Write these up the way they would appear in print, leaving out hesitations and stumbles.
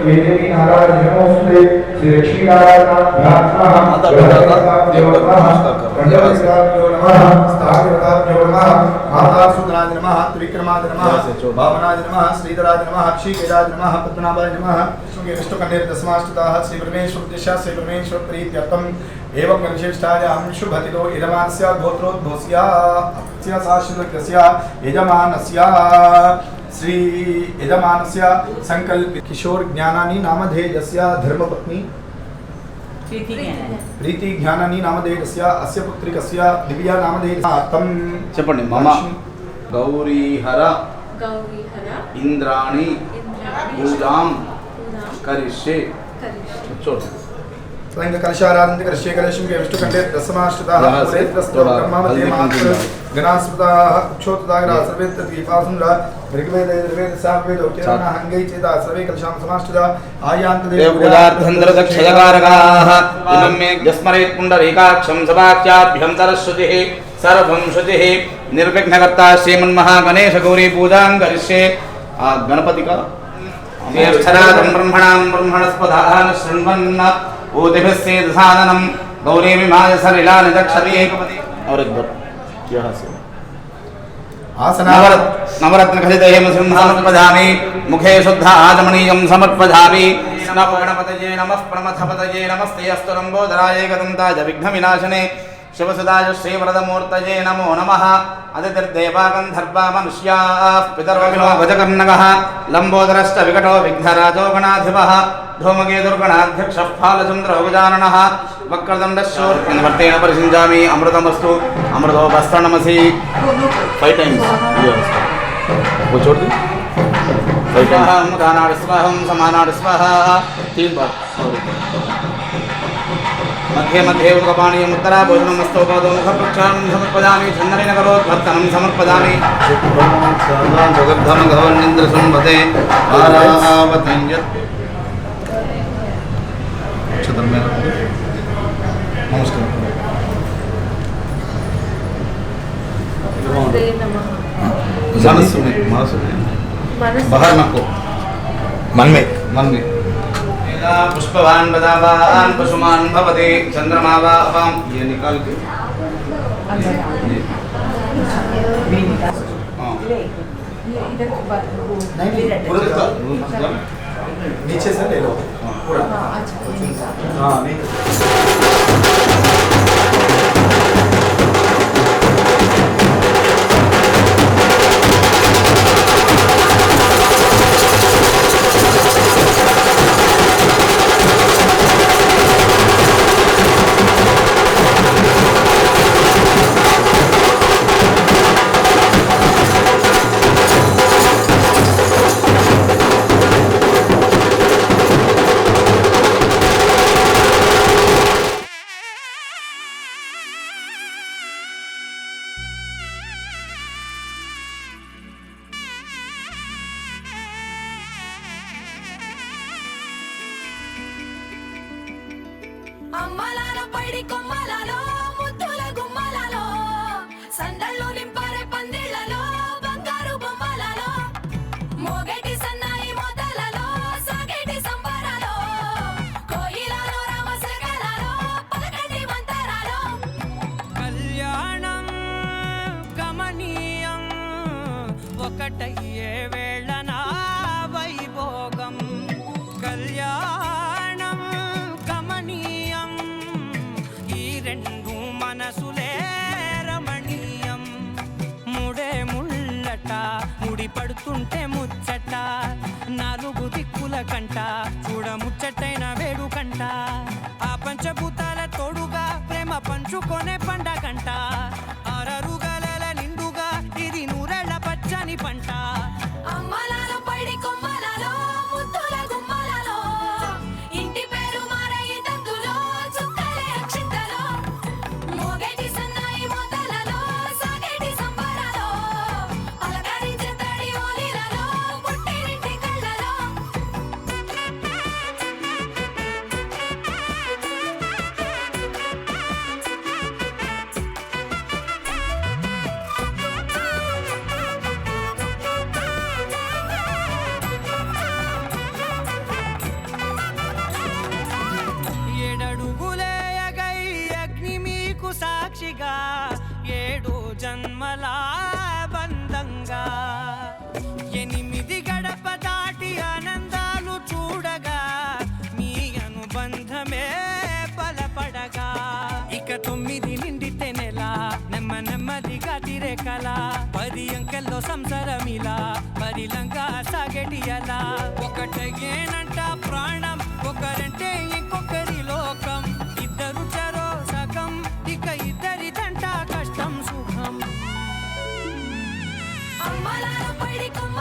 देवी नारायण नमोस्तुते श्री लक्ष्मी नारायण नमः देवताभ्यो नमः गणपतिभ्यो नमः स्थापनाभ्यो नमः माता सुंदराय नमः त्रिविक्रमाय नमः भावनाय नमः श्रीधराय नमः क्षीराय नमः पद्मनाभाय नमः विष्णुकन्या दशमाष्टदाः श्री परमेश्वर दिशा श्री परमेश्वर प्रीत्यर्थम एवं गणेशाय अंशुभतितो यजमानस्य गोत्रोद्भवस्य अस्य शाश्वतस्य यजमानस्य श्री यजमानस्य संकल्प किशोर ज्ञानानी नामधेयस्य धर्मपत्नी प्रीति ज्ञानानी नामधेयस्य अस्य पुत्रिकस्य दिव्या नामधेयस्य तम చెప్పండి మమ గౌరీహర इंद्राणी पूजाम करिष्ये स्वयं कलशाराधन करिष्ये कलशं के विष्णुकंठे दशमाष्टदाः पूरेत्रस्तोत्रमते मात्र गणास्पदाः क्षोत्रदाग्रा सर्वे तद्दीपासुंद्रा ऋग्वेदे यजुर्वेदे सामवेदे उच्चारणा हंगै चेता सर्वे कलशां समाष्टदा आयान्त देवपूजार्थंद्र दक्षयकारकाः इमं मे यस्मरेत् पुण्डरीकाक्षं सवाक्याभ्यं सरस्वतिः सर्वं श्रुतिः निर्विघ्नकर्ता श्रीमन्महागणेशगौरी पूजां करिष्ये गणपति का ज्येष्ठराजं ब्रह्मणस्पदान् शृण्वन् ऊतिभिस्सेदसादनं गौरीमिमाय सलिलानि दक्षति एकपति और एक बार क्या हास्य नवरत्नखचितैः समर्पयामि मुखे शुद्ध आचमनीयं समर्पयामि नमो गणपतये नमः प्रमथपतये नमस्ते अस्तु लम्बोदराय एकदन्ताय विघ्नविनाशने शिवसुदाय श्रीवरदमूर्तये नमो नमः अदितिर्देवा गन्धर्वा मनुष्याः पितर्वविनो गजकर्णकः लम्बोदरश्च विकटो विघ्नराजो गणाधिपः धूमकेतुर्गणाध्यक्षः फालचन्द्रो गजाननः वक्रतुण्डशूर्पणवर्तेन परिषिञ्जामि अमृतमस्तु अमृतोपस्तनमसि 5 times वो छोड़ दो 5 times दानाड़ स्वाहं समानाड़ स्वाहा 3 बार मध्ये मध्ये उदकपानीयम् उत्तरा भोजनमस्तोपादो मुखप्रक्षालनं समर्पयामि चन्दनेन करोद्भर्तनं समर्पयामि जगद्धं घवन्निन्द्रसंवदे आरावतञ्जत् नमस्कार बाहर नको मन में पुष्पवान बदावान पशुमान भवते चंद्रमा वाम ये निकाल के नीचे से ले लो पूरा हाँ అమ్మలాలో పైడి కొమ్మలాలో ముద్దుల గుమ్మలాలో సందళ్ళు నింపారే పందిళ్లలో బంగారు బొమ్మలాలో మోగేటి సన్నాయి మోతలలో సాగేటి సంబరాలో కోయిలలో రామశకలాలో పలకండి మంతరాలో కళ్యాణం గమనీయం ఒకటయ్యే వేళన వైభోగం కళ్యాణం గమనీయం ఈ రెండు మనసులే రమణీయం ముడే ముళ్ళట ముడి పడుతుంటే ముచ్చట నాలుగు దిక్కుల కంట చూడ ముచ్చటైన వేడుకంట ఆ పంచభూతాల తోడుగా ప్రేమ పంచుకొనే పండగంట ఆరరుగలల నిండుగా ఇది నూరెళ్ళ పచ్చని పంట అమ్మలాలో పైడి కొమ్మలాలో ముద్దుల గుమ్మలాలో ఇంటి పేరు మారయి తందులో చుక్కలే అక్షింతలో మోగేటి సన్నాయి మోతలలో సాగేటి సంబరాలో పలకరించే తడి ఓలిలలో పుట్టినింటి కళ్ళలో ఏడడుగులేయగై అగ్ని మీకు సాక్షిగా 7 జన్మల బంధంగా 8 గడప దాటి ఆనందాలు చూడగా మీ అనుబంధమే బలపడగా ఇక 9 నిండితే నెల నెమ్మదిగా తిరే కల 10 అంకెల్లో సంసారమిలా పరిలంగా సాగటి అలా ఒకటేనంట ప్రాణం ఒకరంటే ఇంకొకరి లోకం ఇద్దరు చరో సగం ఇక ఇద్దరి దంట కష్టం సుఖం అమ్మలాలో పైడి కొమ్మ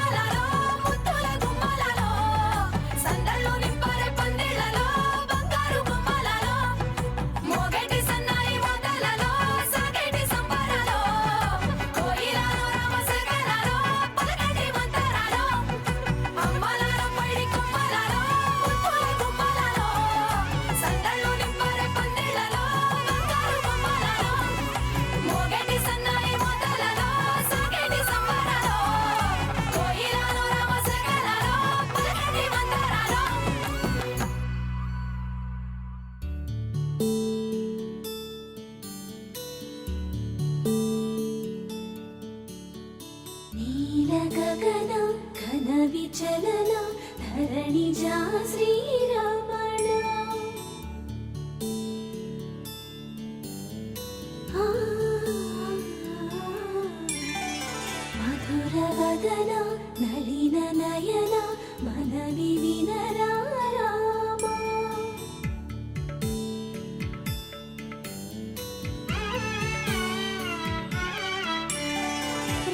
విచలన ధరణిజా శ్రీరమణ మధురవదన నలిన నయన మనవి వినరా రామా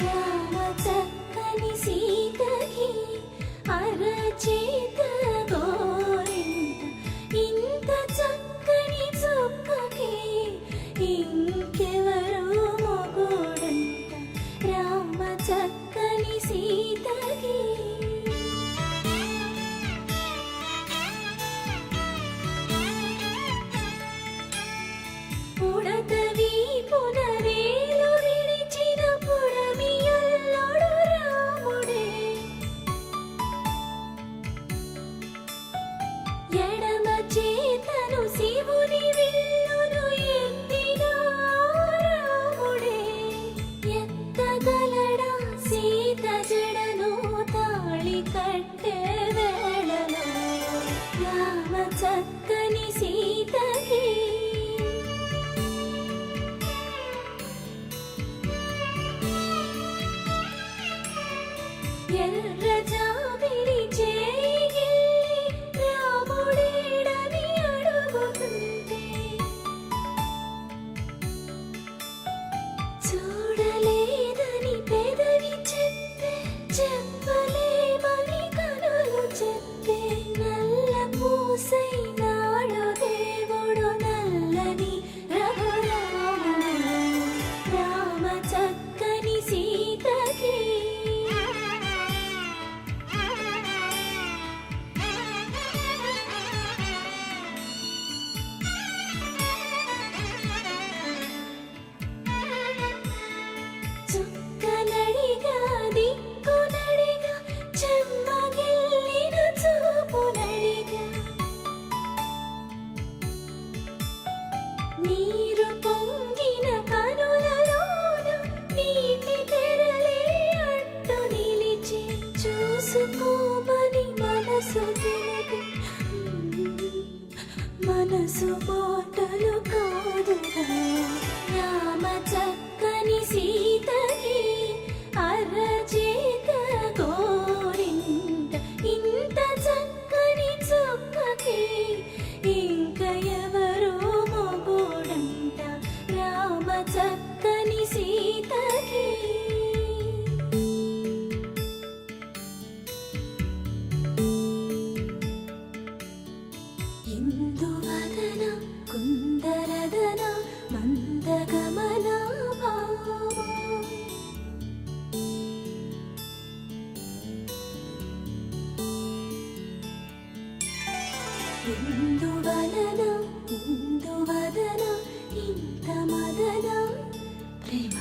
రామ చక్కని సీతకి అరచేత గోరింట ఇంత చక్కని చుక్కకి ఇంకెవరు మొగుడంట రామ చక్కని సీతకి ఉడతవి పునరేలు విడిచిన పుడమియల్లోడు రాముడే ఎడమ చేతను శివుని విల్లును ఎత్తిన రాముడే ఎత్తగలడా సీత జడను తాళి కట్టే వేళలో రామ చక్కని సీతకి ఎర్ర జాబిలి చేయి రాముడేడని అడుగుతుంటే చూడలేదని పెదవి చెప్పే చెప్పలేమని కనులు చెప్పే నల్ల పూసై నాడు దేవుడు నల్లని రఘురాముడు రామ చక్కని సీతకి చుక్కనడిగా దిక్కునడిగా చెమ్మగిల్లిన చూపునడిగా నీరు పొంగిన కనులలోన నీటి తెరలే అడ్డు నిలిచి చూసుకోమని మనసు తెలిపి మనసు మాటలు కాదుగా రామ చక్కని సీతకి అరచేత గోరింట ఇంత చక్కని చుక్కకి ఇంక ఎవరు మొగుడంట రామ చక్కని సీతకి ఇందువదన కుందరదన మందగమన భావా ఇందువలన ఇందువదన ఇంత మదన ప్రేమ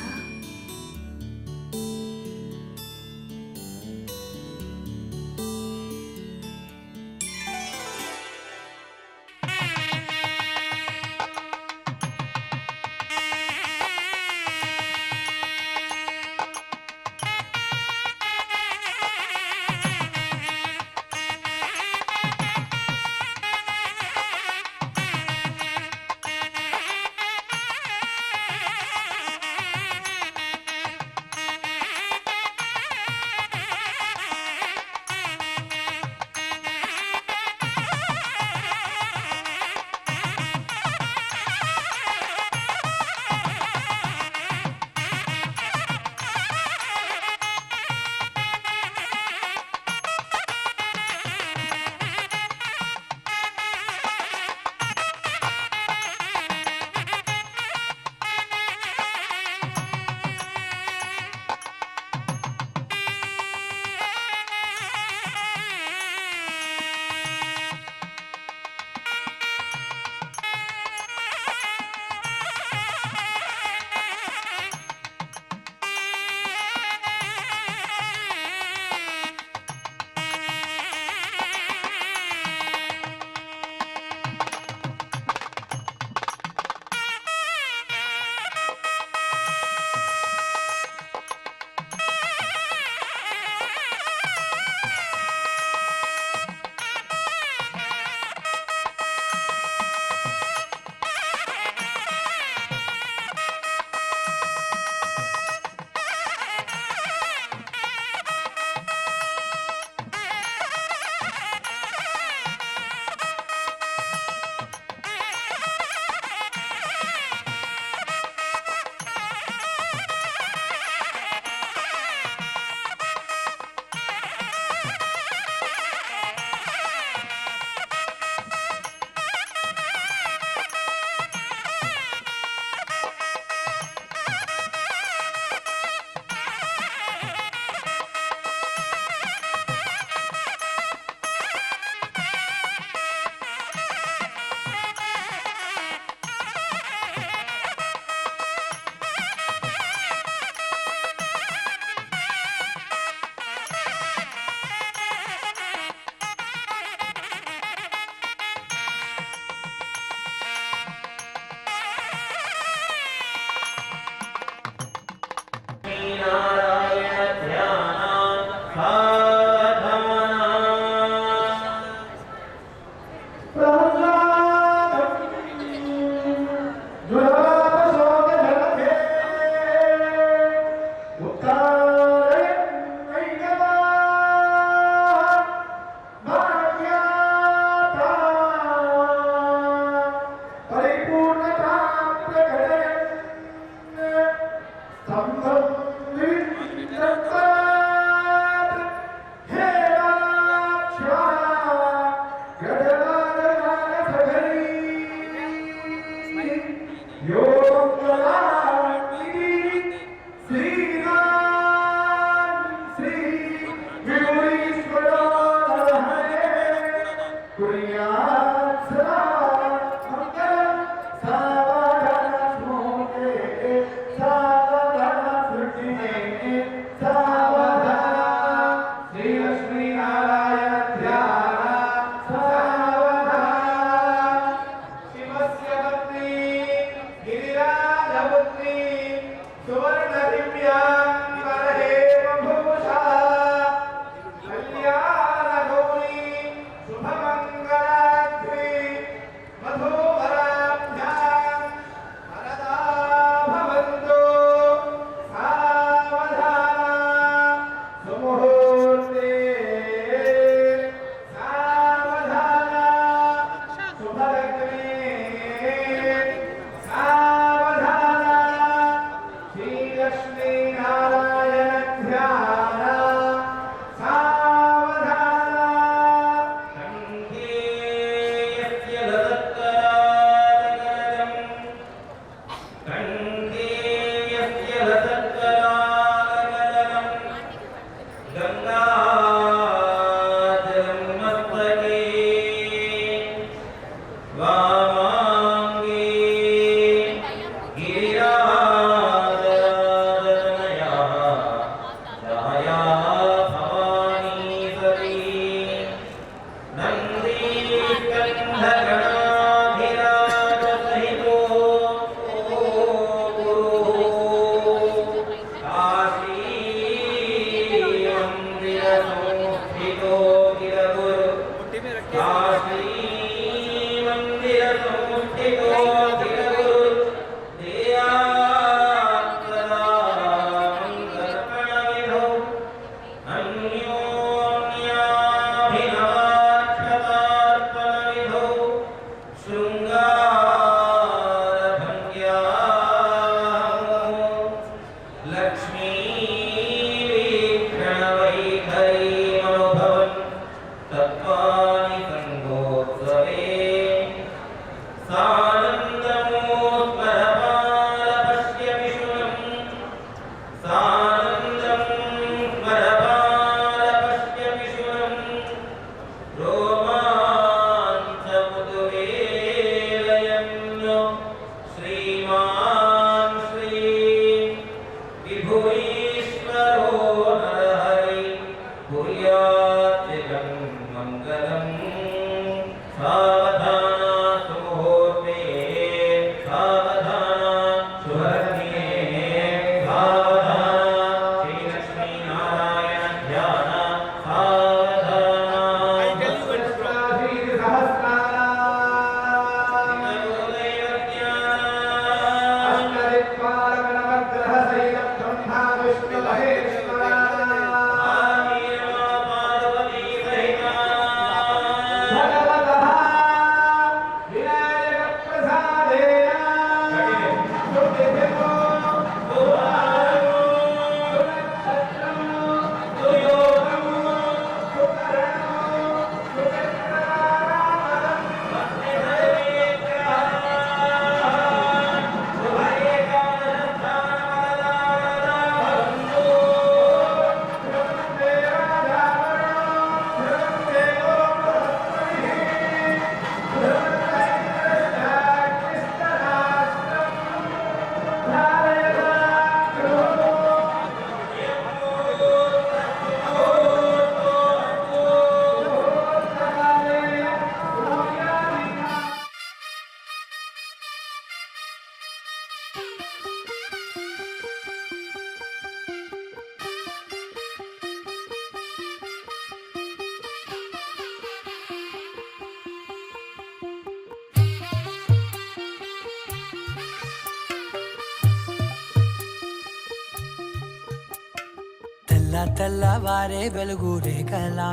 తెల్లవారే వెలుగు రేఖలా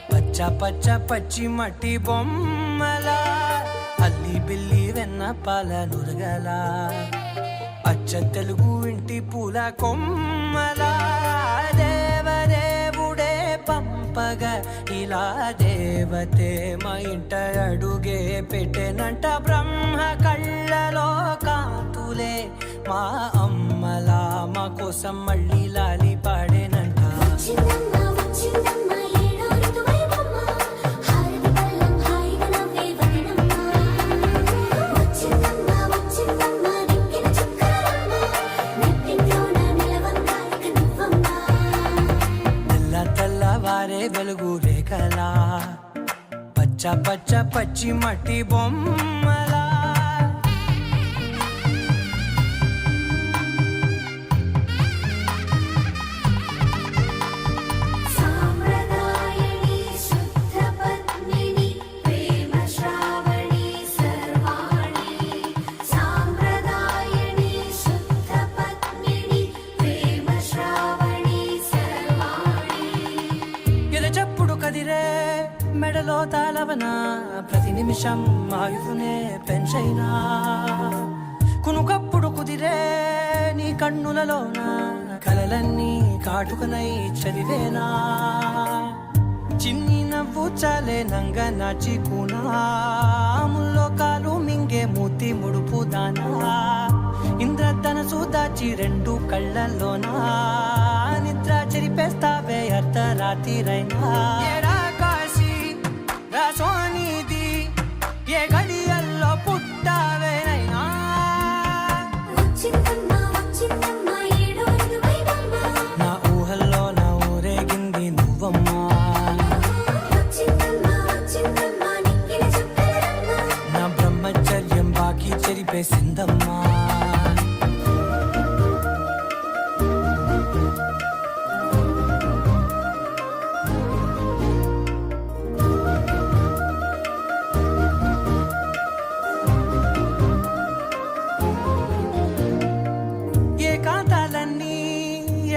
పచ్చ పచ్చ పచ్చి మట్టి బొమ్మలా అల్లి బిల్లి వెన్న పాల నురగలా అచ్చ తెలుగు ఇంటి పూల కొమ్మలా దేవదేవుడే పంపగా ఇలా దేవతే మా ఇంట అడుగే పెట్టెనంట బ్రహ్మ కళ్ళలో కాంతులే మా అమ్మలా మా కోసం మళ్ళీ లాలి పాడేనంట వచ్చిందమ్మ వచ్చిందమ్మ ఏడో ఋతువైవమ్మ హారతి పళ్ళం హాయిగా నవ్వే వదనమ్మ వచ్చిందమ్మ వచ్చిందమ్మ దిక్కిన చుక్కలమ్మ నెట్టింట్లోన నిలవంగా ఇక నువ్వమ్మ తెల్లవారే వెలుగు రేఖలా పచ్చ పచ్చ పచ్చి మట్టి బొమ్మలా సాంప్రదాయని శుద్ధ పద్మిని ప్రేమ శ్రావణి సర్వాణి సాంప్రదాయని శుద్ధ పద్మిని ప్రేమ శ్రావణి సర్వాణి ఎదచప్పుడు కదిరే మెడలో తాళవన ప్రతి నిమిషం ఆయువునే పెంచైనా కునుకప్పుడు కుదిరే నీ కన్నులలోన కలలన్నీ కాటుకనై చదివేనా చిన్ని నవ్వు చాలే నంగ నాచి ముల్లోకాలు మింగే మూతి ముడుపు దానా ఇంద్రధనసు దాచి రెండు కళ్ళల్లోనా నిద్ర చెరిపేస్తావే అర్ధరాత్రిరైనా ఏడా కాశీ రాసోనిది ఏ గడియల్లో పుట్టావేనైనా వచ్చిందమ్మ వచ్చిందమ్మ ఏడో ఋతువైవమ్మ నా ఊహల్లో నా ఊరేగింది నువ్వమ్మా వచ్చిందమ్మ వచ్చిందమ్మ నిక్కిన చుక్కలమ్మ నా బ్రహ్మచర్యం బాకీ చెరిపేసిందమ్మా ఏకాంతాలన్నీ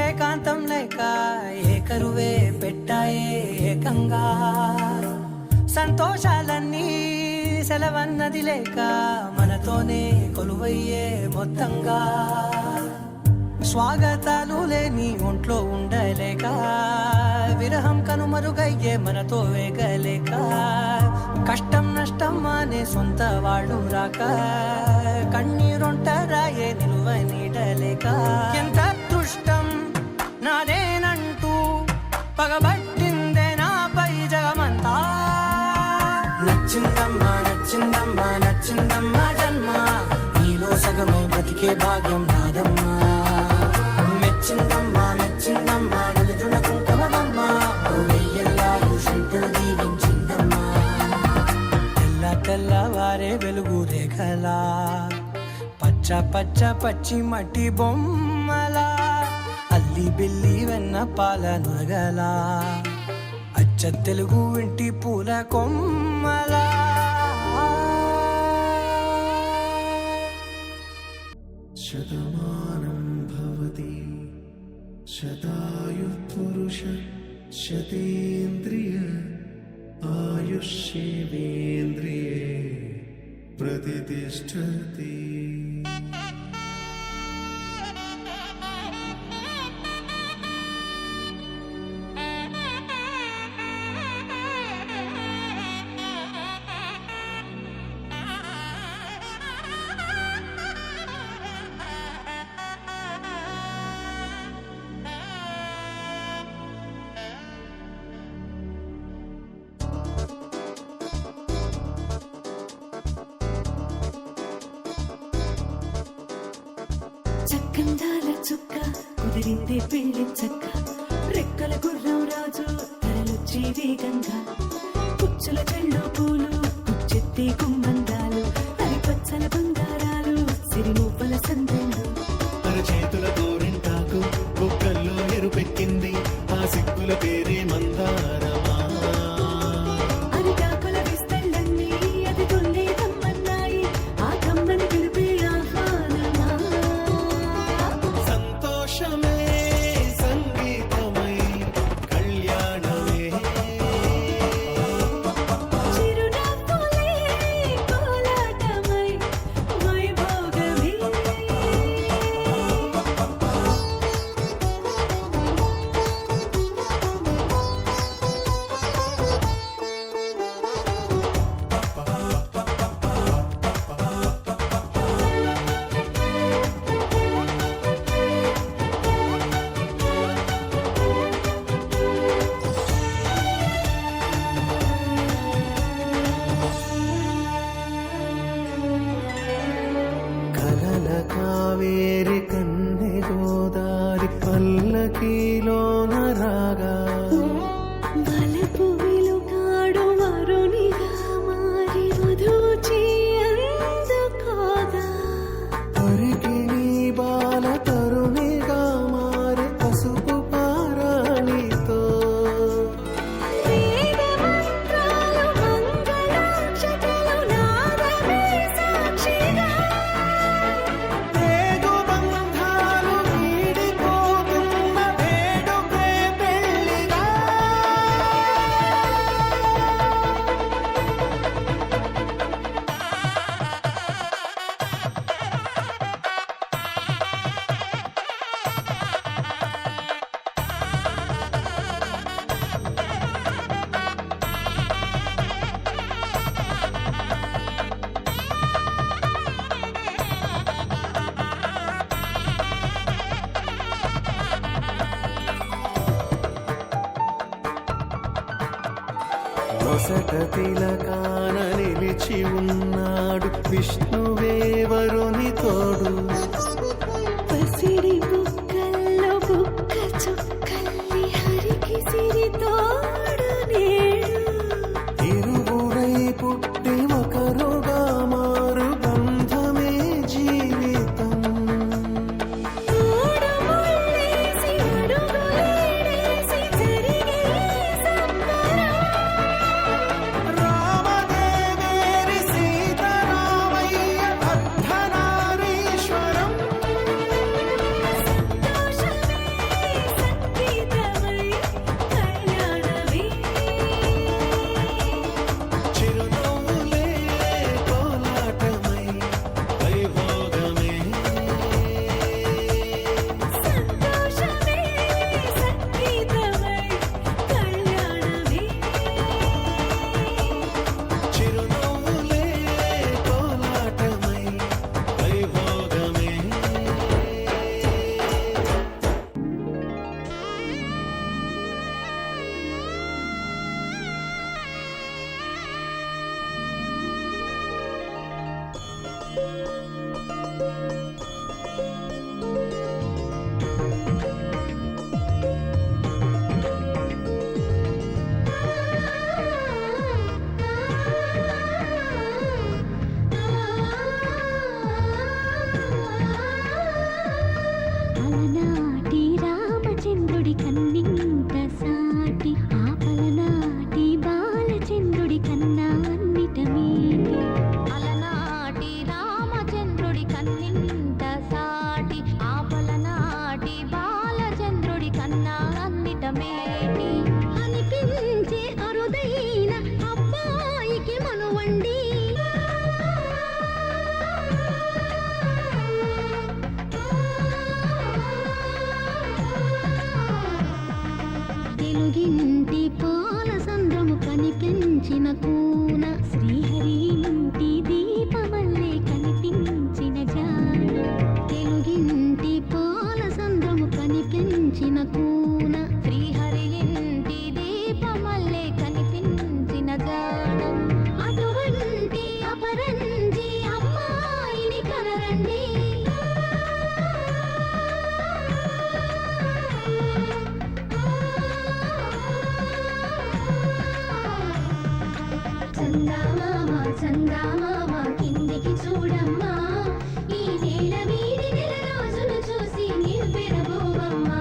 ఏకాంతం లేక ఏకరువే పెట్టాయే ఏకంగా సంతోషాలన్నీ సెలవన్నది లేక మనతోనే కొలువయ్యే మొత్తంగా స్వాగతాలు లేని ఒంట్లో ఉండలేక విరహం కనుమరుగయ్యే మనతో వేగలేక కష్టం నష్టం అనే సొంత వాళ్ళు రాక కన్నీరొంటరాయే నిలువ నీడలేక ఎంత దుష్టం నాదేనంటూ పగబట్టిందే నాపై జగమంతా నచ్చిందమ్మా నచ్చిందమ్మా నచ్చిందమ్మా జన్మ నీలో సగమై బతికే భాగ్యం నాదమ్మా మెచ్చిందమ్మా మెచ్చిందమ్మా నిలుచున కుంకుమమ్మా వెయ్యల్లాలు శంకులు దీవించిందమ్మా తెల్లవారే వెలుగు రేఖలా పచ్చ పచ్చ పచ్చి మట్టి బొమ్మలా అల్లి బిల్లి వెన్న పాల నురగలా అచ్చ తెలుగు ఇంటి పూల కొమ్మలా శతమానం భవతి శతాయు పురుష శతేంద్రియ ఆయుష్యేంద్రియే ప్రతిష్టతి చక్కందాల చుక్క కుదిరింది పెళ్లి చక్క రెక్కల గుర్రం రాజు తరలొచ్చి వేగంగా కుచ్చుల చెళ్ళు పూలు కుచ్చెత్తి గుమ్మందాలు అవి పచ్చల బంగారాలు సిరిమూపల సందెళ్ళు అరచేతుల గోరింటాకు బొక్కల్లో ఎరుపెక్కింది ఆ సిక్కుల పేరే మందారమా అరిటాకుల విస్తళ్ళన్నీ అది తొల్లి రమ్మన్నాయి ఆ కమ్మని పిలిపి ఆహ్వానమా సంతోషమే సంగీతం నొసట తిలకాన నిలిచి ఉన్నాడు విష్ణువే వరుని తోడు. పసిడి బుక్కల్లో బుక్క చుక్కల్లి హరికి సిరి తోడు నేడు. ఇరువురై పుట్టి ఒకరుగా మారు బంధమే జీవితం. తోడు ముళ్ళేసి అడుగులేసి జరిగే సంబరం. రామదేవేరి సీతారామయ్య అర్ధనారీశ్వరం. సంతోషమే సంగీతమై కళ్యాణమే. చిరునవ్వులే కోలాటమై వైభోగమే. సంతోషమే సంగీతమై కళ్యాణమే. చిరునవ్వులే కోలాటమై వైభోగమే. అలనాటి రామచంద్రుడి కన్నింత సాటి ఆపలనాటి బాలచంద్రుడి కన్నా అన్నిట మేటి. అలనాటి రామచంద్రుడి కన్నింత సాటి ఆపలనాటి బాలచంద్రుడి కన్నా అన్నిట మేటి. అనిపించే అరుదైన అబ్బాయికి మనువండి. తెలుగింటి పాల సంద్రము కనిపించిన కూన శ్రీహరి ఇంటి దీపమల్లే కనిపించిన జాన. తెలుగింటి పాల సంద్రము కనిపించిన కూన శ్రీహరి ఇంటి దీపమల్లే కనిపించిన జాన. అటువంటి అపరంజి అమ్మాయిని కనరండి. చందమామ చందమామ కిందికి చూడమ్మా. ఈ నేల వీడి నెల రోజులు చూసి నివ్వెరబోవమ్మా.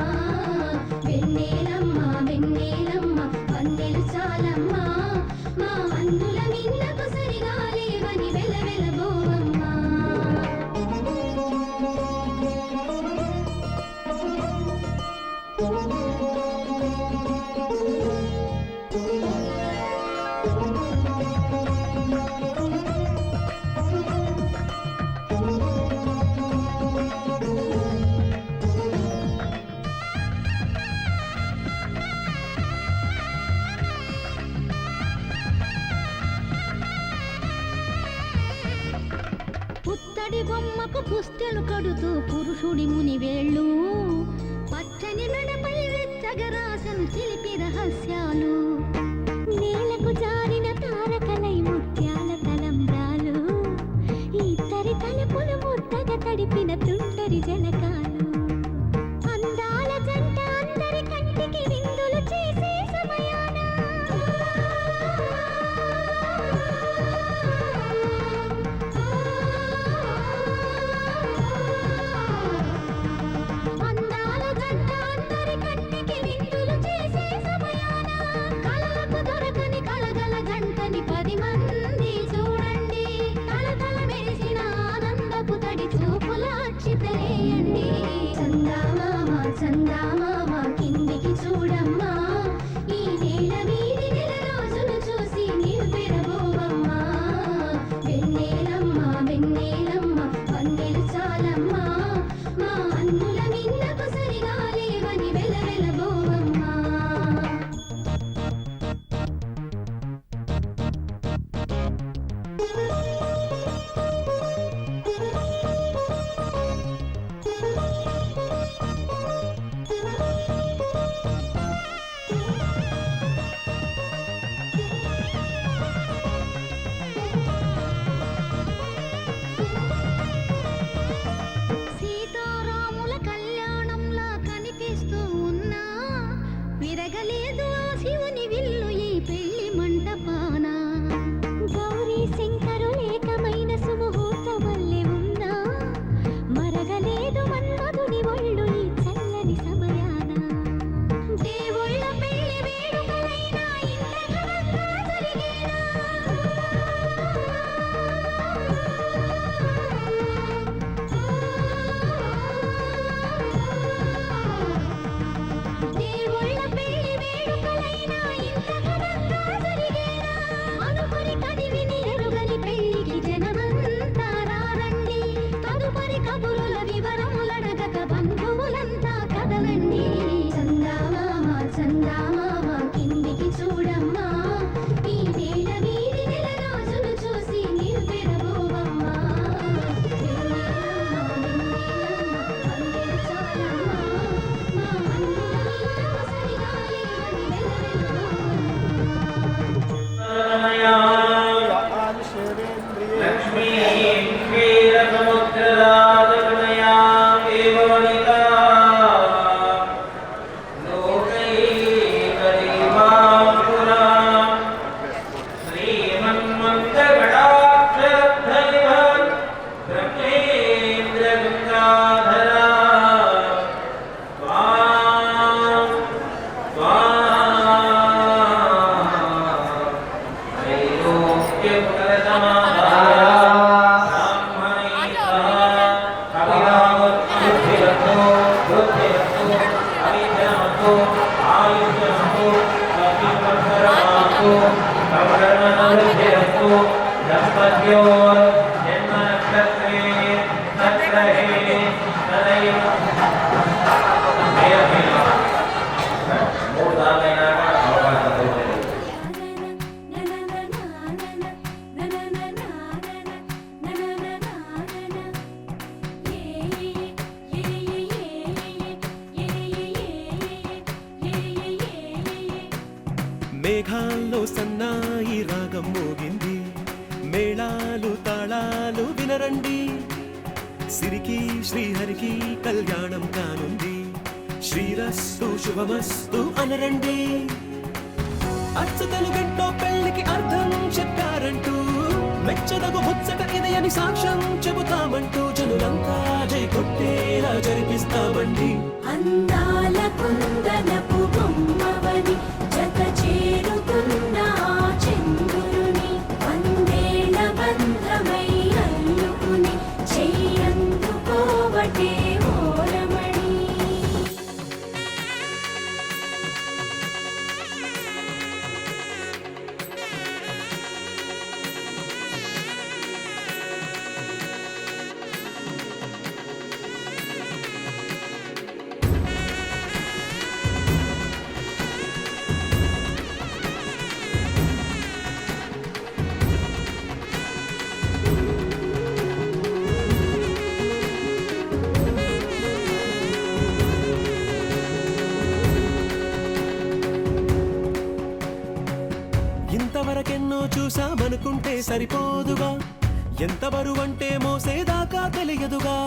వెన్నెలమ్మ వెన్నెలమ్మ వన్నెలు చాలమ్మా. మా అన్నుల మిన్నకు సరిగా లేవని వెలవెలబోవమ్మా. పుత్తడి బొమ్మకు పుస్తెలు కడుతూ పురుషుడి ముని వేళ్ళు. పచ్చని మెడపై వెచ్చగరాసను చిలిపి రహస్యాలు. నేలకు జారిన తారకలై ముత్యాల తలంబ్రాలు. ఇద్దరి తలుపులు ముద్దగా తడిపిన తుంటరి జలకాలు. అందాల జంట అందరి కంటికి విందులు చేసే సమయాన అందాల జంట అందరి కంటికి విందులు చేసే సమయాన ఆగలేదు ఆ శివుని విల్లు ఈ పెళ్లి మంటపాన గౌరీ శంకరు ఏకమైన సుముహూర్త వల్లే ఉందా మరగలేదు మన్మధుని ఒళ్ళు ఈ చల్లని సమయాన దేవుళ్ళ పెళ్లి వేడుకలైనా ఇంత ఘనంగా జరిగేనా దేవుళ్ళ పెళ్లి వేడుకలైనా ఇంత ఘనంగా జరిగేనా అనుకుని కదివిని ఎరుగని పెళ్లికి జనమంతా రారండి తదుపరి కబురుల వివరములడగక బంధువులంతా కదలండి చందామామ చందామామ కిందికి చూడమ్మా ఈ వేళ వీధి నెల రాజును చూసి నీవు పెరబోవమ్మా మేఘాల్లో సన్నాయి రాగం మోగింది మేళాలు తాళాలు వినరండి సిరికి శ్రీహరికి కళ్యాణం కానుంది శ్రీరస్తు శుభమస్తు అనరండి అచ్చతలు గంటో పెళ్లికి అర్థం చెప్పారంటూ మెచ్చదగు ముచ్చట ఇది అని సాక్ష్యం చెబుతామంటూ జనులంతా జై కొట్టేలా జరిపిస్తామండి అందాల కుందనపు బొమ్మవని జత చేరుతున్న ఆ చంద్రుని వందేళ్ల బంధమై అల్లుకుని చెయ్యందుకోవటే ఓరమణి ఇంతవరకెన్నో చూసామనుకుంటే సరిపోదుగా ఎంత బరువంటే మోసేదాకా తెలియదుగా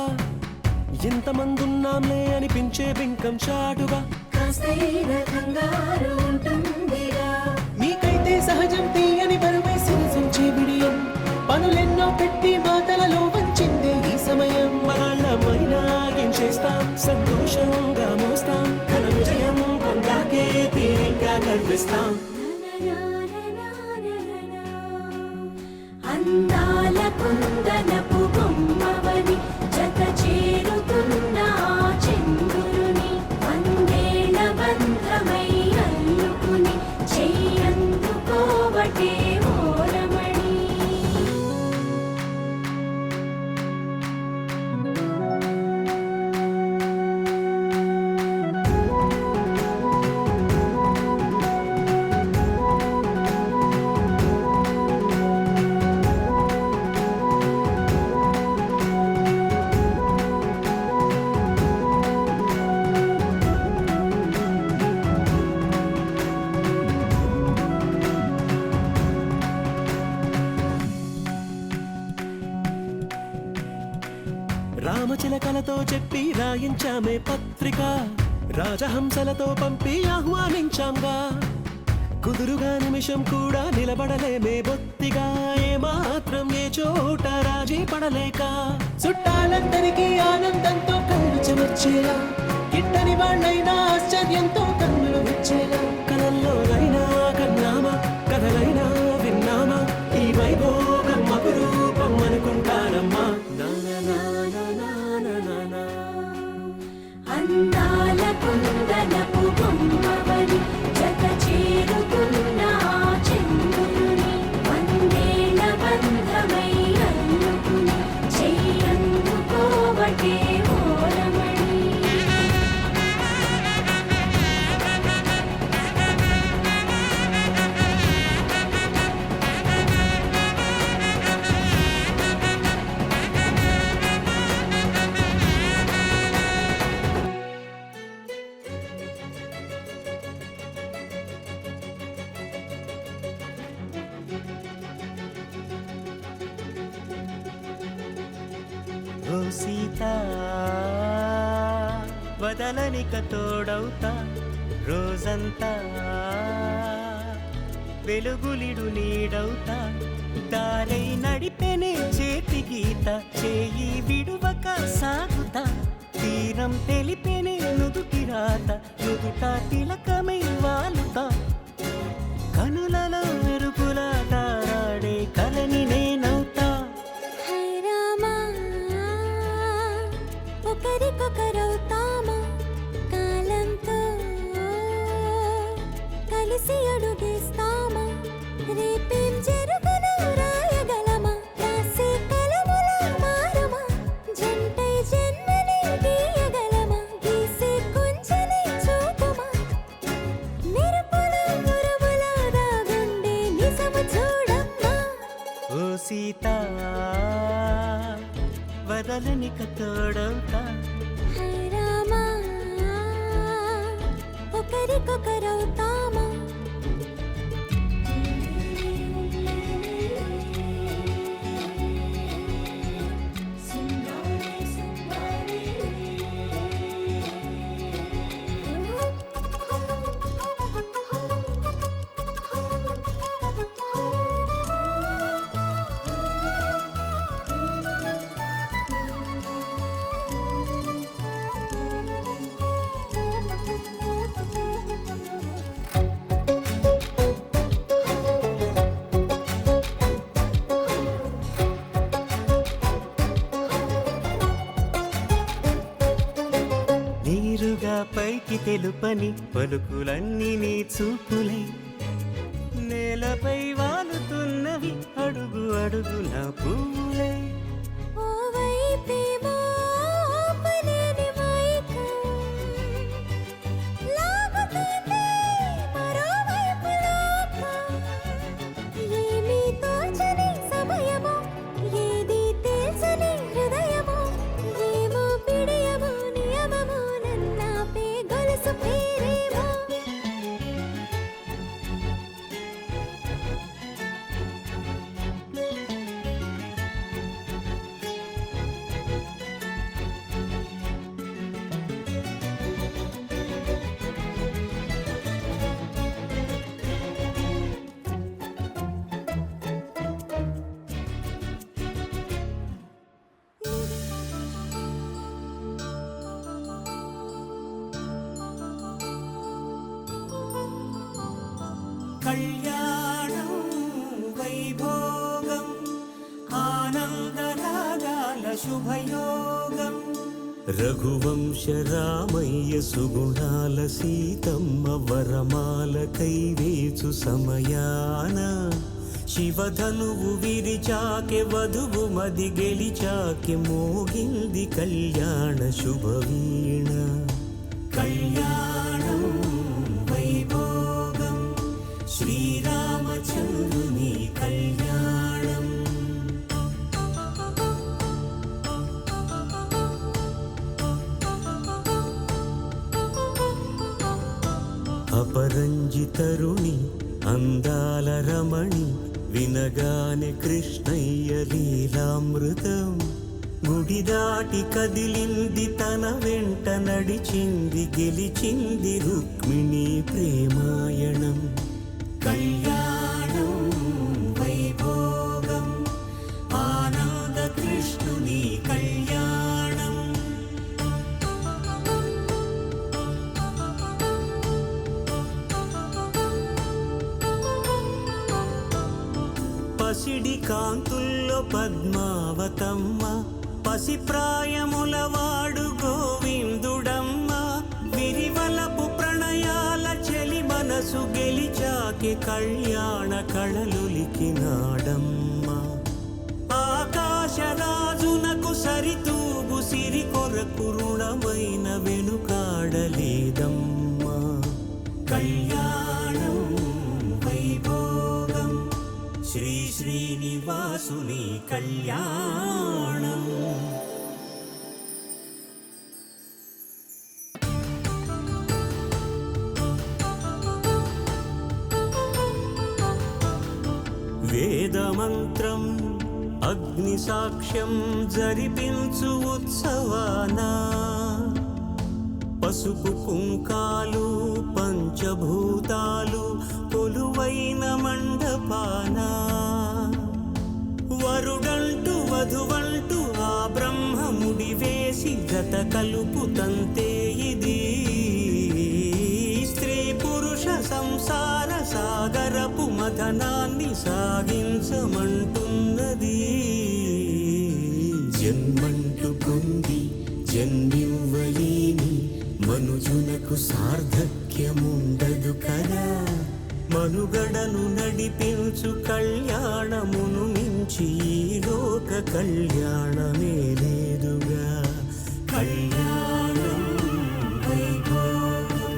ఇంతమందున్నాంలే అనిపించే బింకం చాటుగా కాస్తైన కంగారు ఉంటుందిగా మీకైతే సహజం తీయని బరువేసి నిజంచే బిడియం పనులెన్నో పెట్టి మాటలలో వంచిందే ఈ సమయం మనాళ్ళమైనా ఏం చేస్తాం సంతోషంగా మోస్తాం ఘన విజయం పొందాకే తీరిగ్గా కనిపిస్తాం అందాల కుందనపు బొమ్మవని జత చేరుతున్న ఆ చంద్రుని వందేళ్ల బంధమై అల్లుకుని చెయ్యందుకోవటే ఓరమణి రామచిలకలతో చెప్పి రాయించామే పత్రిక రాజహంసలతో పంపి ఆహ్వానించాంగా కుదురుగా నిమిషం కూడా నిలబడలేమే బొత్తిగా ఏమాత్రం ఏ చోట రాజీ పడలేక చుట్టాలందరికీ ఆనందంతో కళ్ళు చెమర్చేలా గిట్టని వాళ్ళైనా ఆశ్చర్యంతో కన్నులు వచ్చేలా కలల్లోనైనా కన్నామా కథలైనా విన్నామా ఈ వైభోగం అపురూపం అనుకుంటానమ్మా అందాల కుందనపు బొమ్మవని జత చేరుకున్న చంద్రుని వందేల బంధమై అల్లుకుని చెయ్యందుకోవటే ఓరమణి ఓ సీత వదలనిక తోడవుతా రోజంతా వెలుగులిడు నీడవుతా దారై నడిపెనే చేతి గీత చేయి విడువక సాగుతా తీరం తెలిపెనే నుదుటి రాత నుదుట తిలకమై వాలుతా కనులలో మెరుపులా తారాడే కలని నేనవుతా ఒకరికొకరవుతామా కాలంతో కలిసి అడుగేస్తామా రేపేం జరుగునో రాయగలమా రాసే కలములా మారుమా జంటై జన్మని గీయగలమా గీసే కొంచెనే చూపుమా మెరుపుల మురములా దాగుండే నిజము చూడమ్మా ఓ సీత వదలనిక తోడవుతా రామా ఒకరికొకరవుతామా నీరుగా పైకి తెలుపని పలుకులన్నీ నీ చూపులై నేలపై వాలుతున్నవి అడుగు అడుగున పువ్వులై ఓ వైపేమో ఆపలేని మైకం లాగుతుంది మరోవైపు లోకం ఏమీ తోచని సమయమో ఏది తెలుసని హృదయమో ఏమో పిడియమో నియమమో నన్నాపే గొలుసు పేరేమో కళ్యాణం వైభోగం ఆనందరాగాల శుభయోగం రఘువంశ రామయ్య సుగుణాల సీతమ్మ వరమాల కైవేచు సమయాన శివధనువు విరిచాకె వధువు మది గెలిచాకె మోగింది కళ్యాణ శుభవీణ కళ్యాణం వైభోగం శ్రీరామచంద్రుని కళ్యాణం అపరంజి తరుణి అందాల రమణి వినగానే కృష్ణయ్య లీలామృతం గుడి దాటి కదిలింది తన వెంట నడిచింది గెలిచింది రుక్మిణి ప్రేమాయణం కళ్యాణం వైభోగం ఆనంద కృష్ణుని కళ్యాణం పసిడి కాంతుల్లో పద్మావతమ్మ పసిప్రాయముల వాడు గోవిందుడమ్మ విరివలపు ప్రణయాల చెలి మనసు గెలిచాకే కళ్యాణ కళలులికినాడమ్మ ఆకాశరాజునకు సరితూగు సిరి కొరకు రుణమైన వెనుకాడలేదమ్మా కళ్యాణం వైభోగం శ్రీ శ్రీనివాసుని కళ్యాణం వేదమంత్రం అగ్ని సాక్ష్యం జరిపించు ఉత్సవానా పసుపు కుంకాలు పంచభూతాలు కొలువైన మండపానా వరుడంటూ వధువంటూ ఆ బ్రహ్మముడి వేసి జత కలుపు తంతే ఇది స్త్రీ పురుష సంసార సాగరపు మథనాన్ని సాగించమంటున్నది జన్మంటూ పొంది జన్మివ్వలేని మనుజునకు సార్థక్యముండదు కదా మనుగడను నడిపించు కళ్యాణమును మించి ఈ లోక కళ్యాణమే లేదుగా కళ్యాణం వైభోగం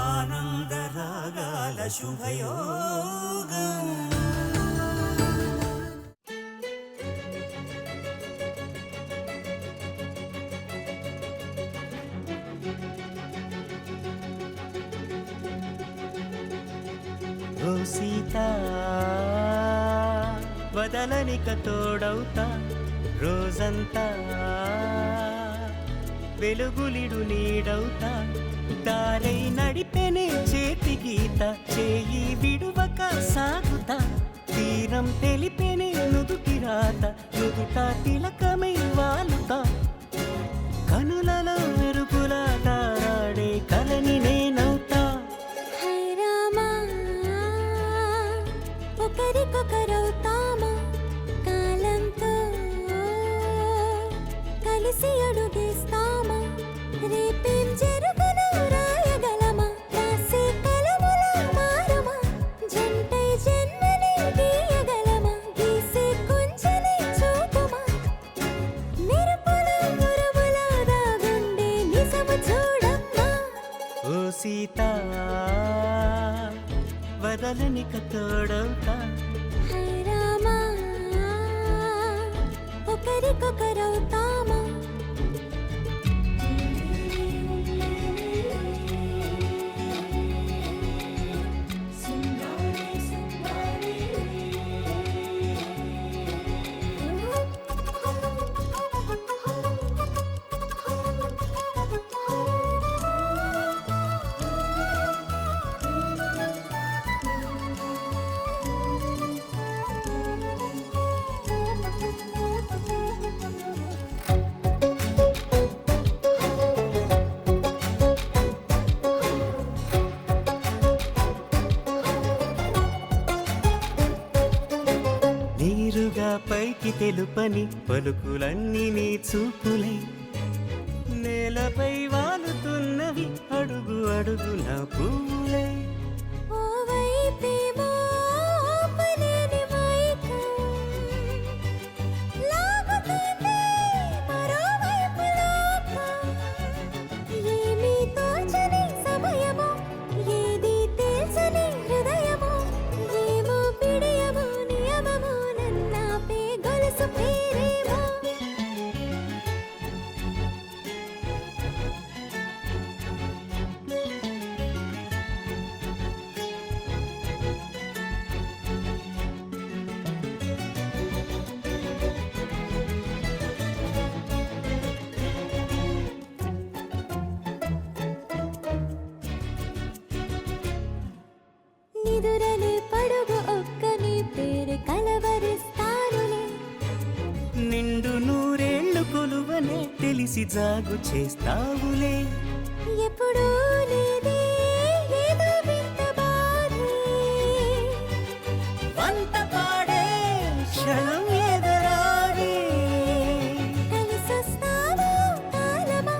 ఆనందరాగాల శుభయోగం ఓ సీత వదలనిక తోడవుతా రోజంతా వెలుగులిడు నీడవుతా దారై నడిపెనే చేతి గీత చేయి విడువక సాగుతా తీరం తెలిపెనే నుదుటి రాత నుదుట తిలకమై వాలుతా కనులలో మెరుపులా తారాడే కలని నేనవుతా ఒకరికొకరవుతామా కాలంతో కలిసి అడుగేస్తామా రేపేం జరుగునో రాయగలమా రాసే కలముల మారమా జంటై జన్మని గీయగలమా గీసే కొంచెని చూపుమా మెరుపుల మురముల దాగుండే నిజము చూడమ్మా ఓ సీత వదలనిక తోడవుతా హై రామా ఒకరికొకరవుతామా నీరుగా పైకి తెలుపని పలుకులన్నీ నీ చూపులై నేలపై వాలుతున్నవి అడుగు అడుగున పూలై ఓ వైపేమో ఆపలేని మైకం లాగుతుంది మరోవైపు లోకం ఏమీ తోచని సమయమో ఏది తేల్చని హృదయమో ఏమో పిడియమో నియమమో నన్నాపే గొలుసు పేరేమో నిదురలే పడుగు ఒక్క నీ పేరు కలవరిస్తానులే. నిండు నూరేళ్లు కొలువనే తెలిసి జాగు చేస్తావులే. ఎప్పుడూ లేదే ఏదో వింత బాధే, వంత పాడే క్షణం ఎదురాడే. కలిసొస్తావా కాలమా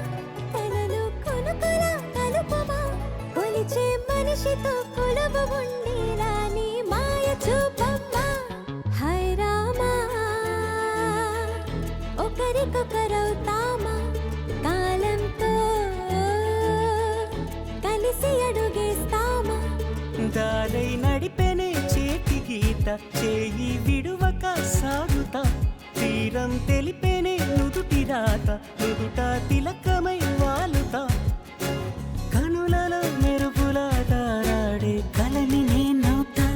కలలు కొనుకలా కలుపమా, కొలిచే మనిషితో కొలువు ఉండేలా నీ మాయ చూపమ్మా. హై రామా ఒకరికొకరవుతామా, కాలంతో కలిసి అడుగేస్తామా. దారై నడిపెనే చేతి గీత చేయి విడువక సాగుతా. తీరం తెలిపెనే నుదుటి రాత నుదుట తిలకమై వాలుతా. కనులలో మెరుపులా తారాడే కలని నేనవుతా.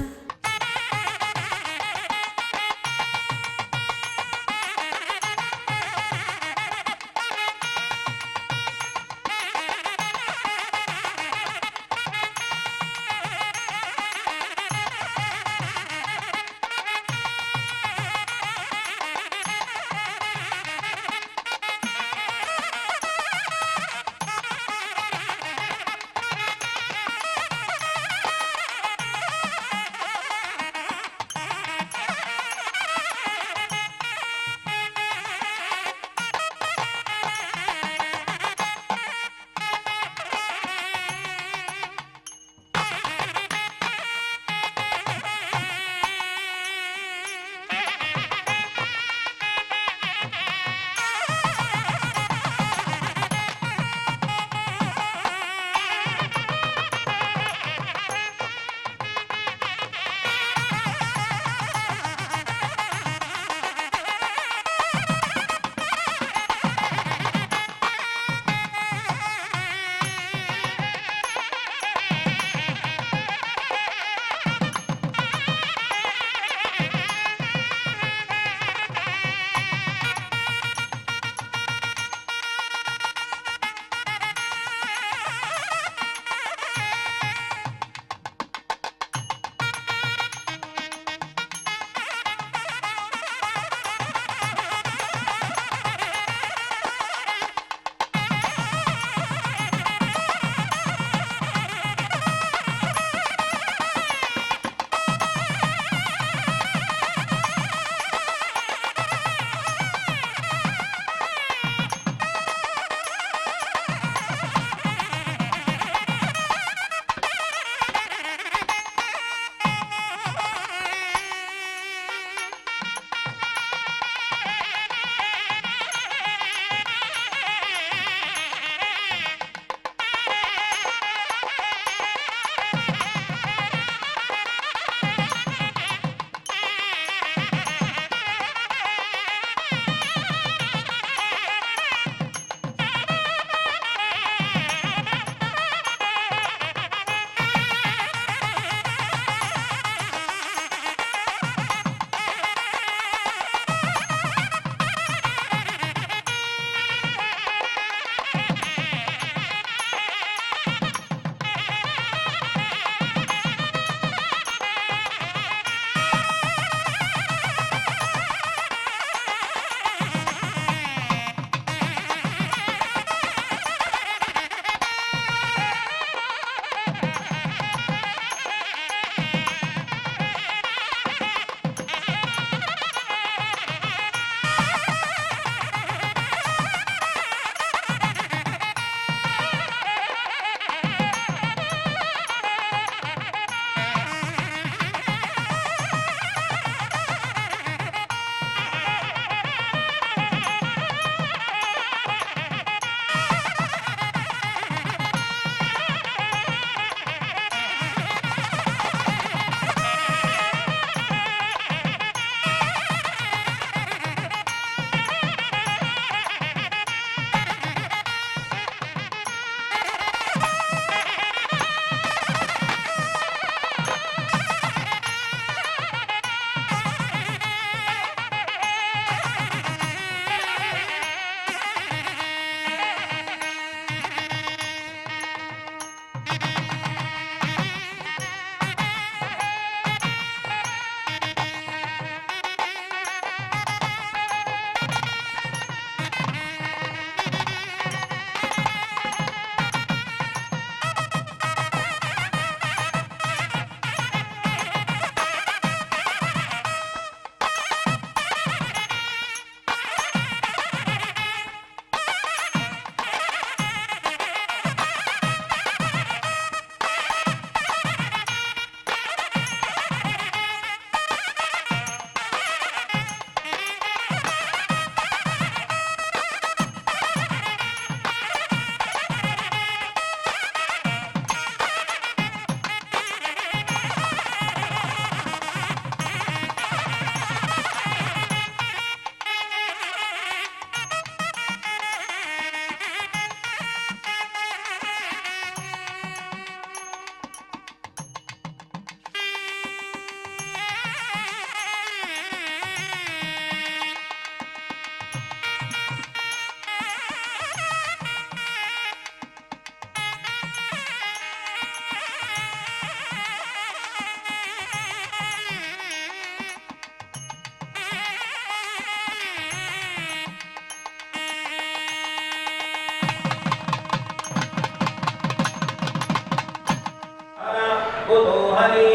कुतूहली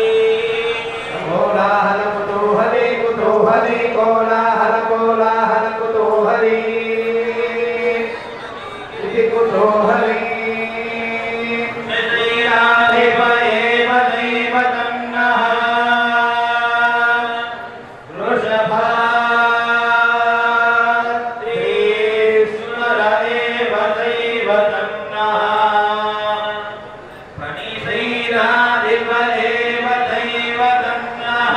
कोलाहल कुतूहली कुतूहली कोलाहल कोलाहल कुतूहली इति कुतूहली श्रीराधिप एव दैवतन्नः वृषभात्रीश्वर एव दैवतन्नः फणिश्रीराधिप एव दैवतन्नः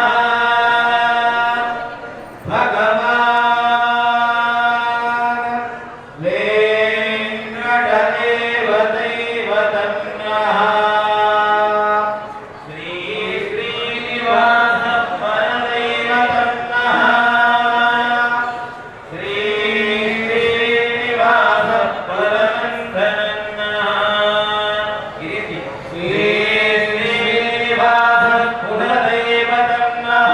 भगवान् वेङ्कट एव दैवतन्नः श्रीश्रीनिवासः परदैवतन्नः श्रीश्रीनिवासः परमन्त्रनन्नः श्रीश्रीनिवासः कुलदैवतन्नः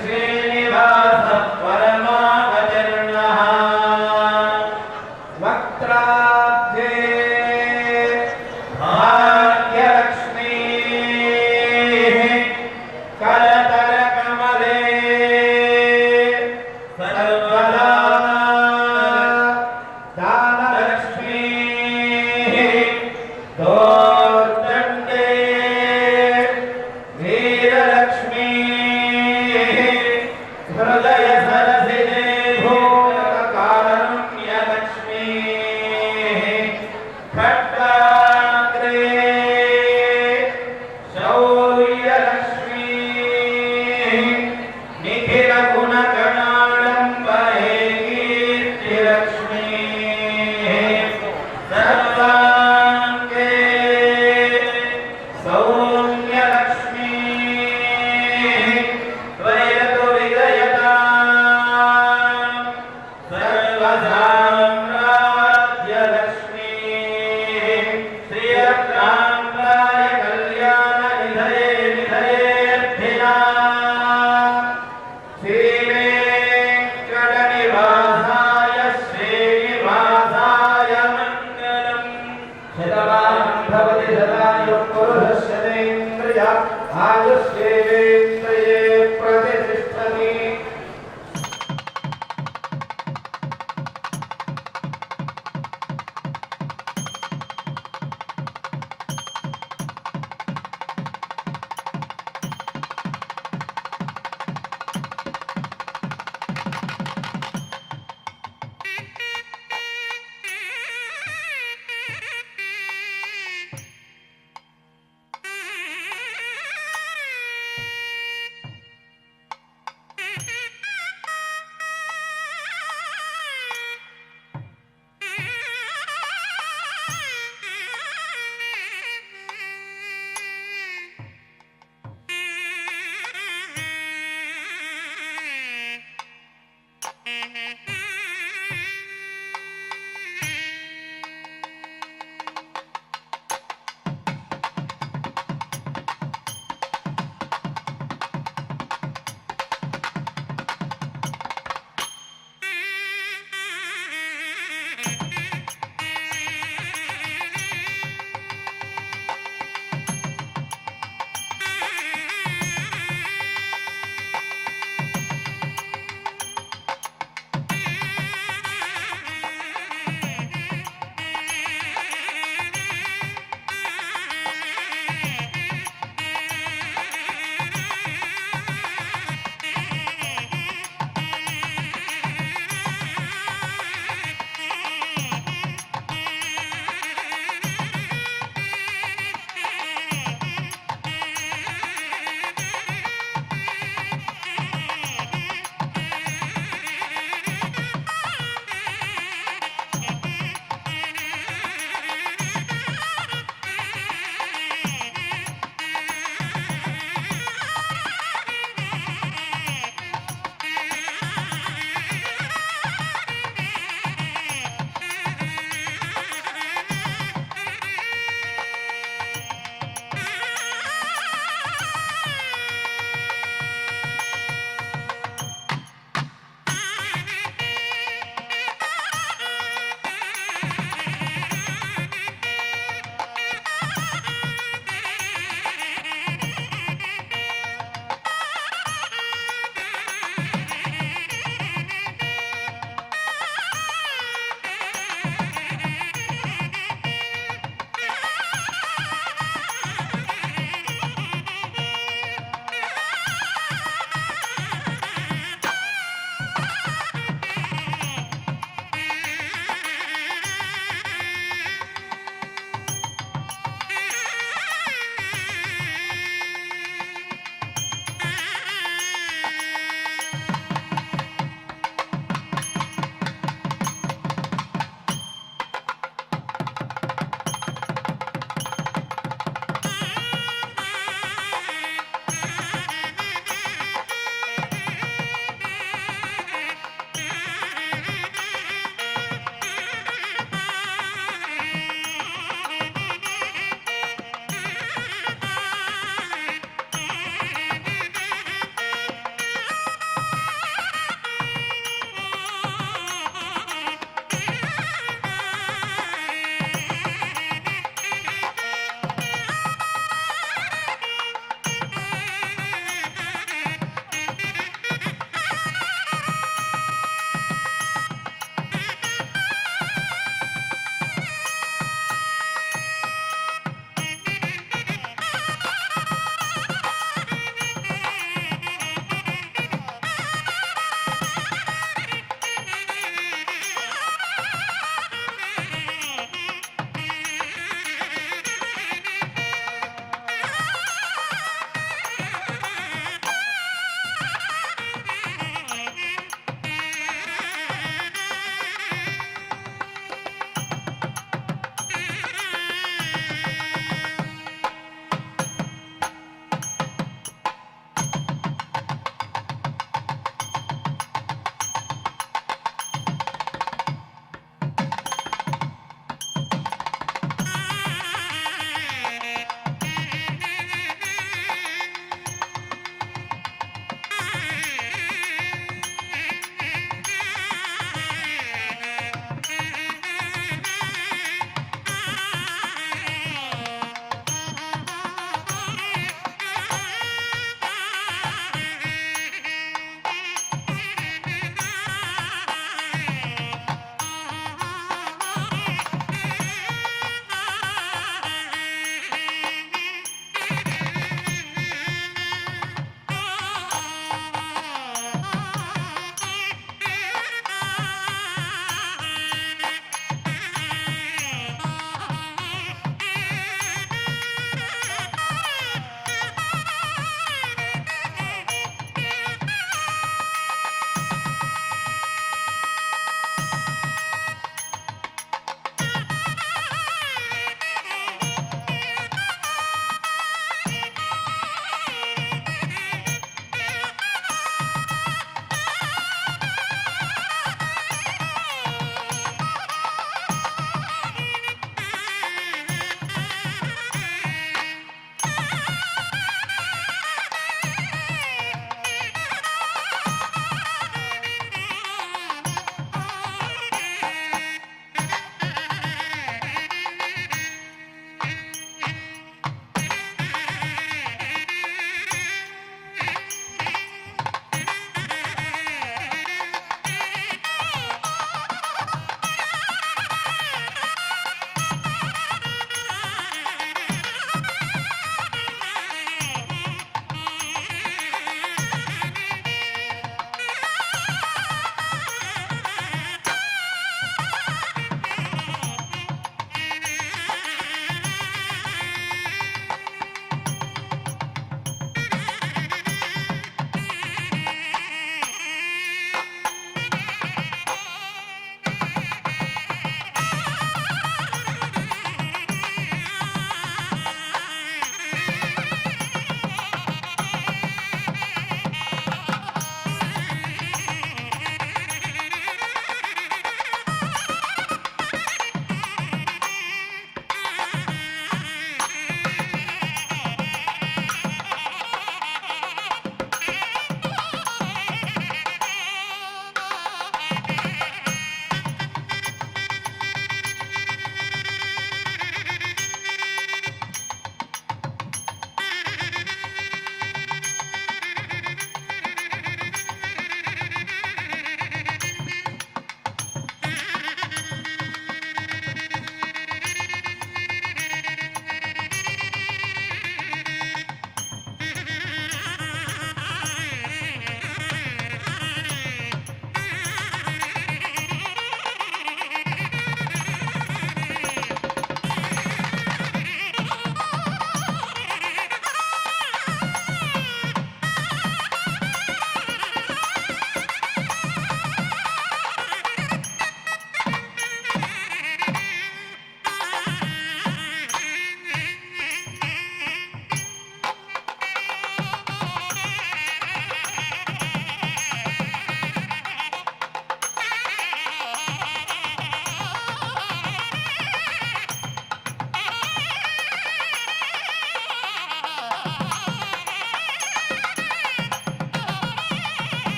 श्रीश्रीनिवासः परमागतिर्नः वक्त्राब्जे भाग्यलक्ष्मीः करतलकमले सर्वदा दानलक्ष्मीः दोर्दण्डे वीरलक्ष्मीः हृदयसरसिजे भूतकारुण्यलक्ष्मीः खट्टाग्रे शौर्यलक्ष्मीः निखिलगुणगणाडम्बरे कीर्तिलक्ष्मीः सर्वाङ्गे सौम्यलक्ष्मीः त्वयतु विजयताम् सर्वसाम्राज्यलक्ष्मीः श्रियकान्ताय कल्याणनिधये निधयेऽर्थिनाम् श्रीवेङ्कटनिवासाय श्रीनिवासाय मङ्गलम् शतमानं भवति शतायुः पुरुषस्य तेन्द्रिय आयुष्येवेन्द्रिय